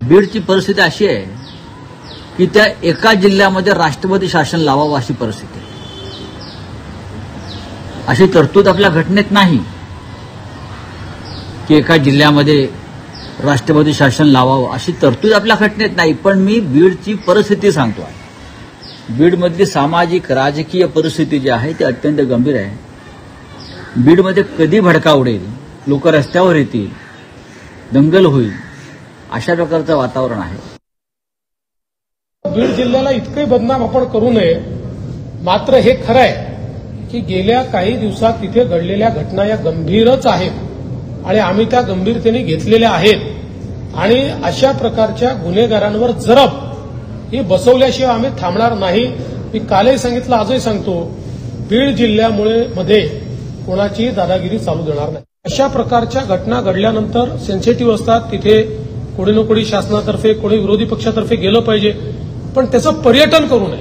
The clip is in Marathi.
बीडची परिस्थिती अशी आहे की त्या एका जिल्ह्यामध्ये राष्ट्रपती शासन लावावं अशी परिस्थिती आहे. अशी तरतूद आपल्या घटनेत नाही की एका जिल्ह्यामध्ये राष्ट्रपती शासन लावावं अशी तरतूद आपल्या घटनेत नाही. पण मी बीडची परिस्थिती सांगतो आहे. बीडमधली सामाजिक राजकीय परिस्थिती जी आहे ती अत्यंत गंभीर आहे. बीडमध्ये कधी भडका उडेल, लोक रस्त्यावर येतील, दंगल होईल, अशा प्रकारचं वातावरण आहे. बीड जिल्ह्याला इतके बदनाम आपण करू नये. मात्र हे खरं आहे की गेल्या काही दिवसात तिथे घडलेल्या घटना या गंभीरच आहेत आणि आम्ही त्या गंभीरतेने घेतलेल्या आहेत आणि अशा प्रकारच्या गुन्हेगारांवर जरब ही बसवल्याशिवाय आम्ही थांबणार नाही. मी कालही सांगितलं, आजही सांगतो, बीड जिल्ह्यामध्ये कोणाची दादागिरी चालू देणार नाही. अशा प्रकारच्या घटना घडल्यानंतर सेन्सिटिव्ह असतात, तिथे कोणी ना कोणी शासनातर्फे कोणी विरोधी पक्षातर्फे गेलं पाहिजे, पण त्याचं पर्यटन करू नये.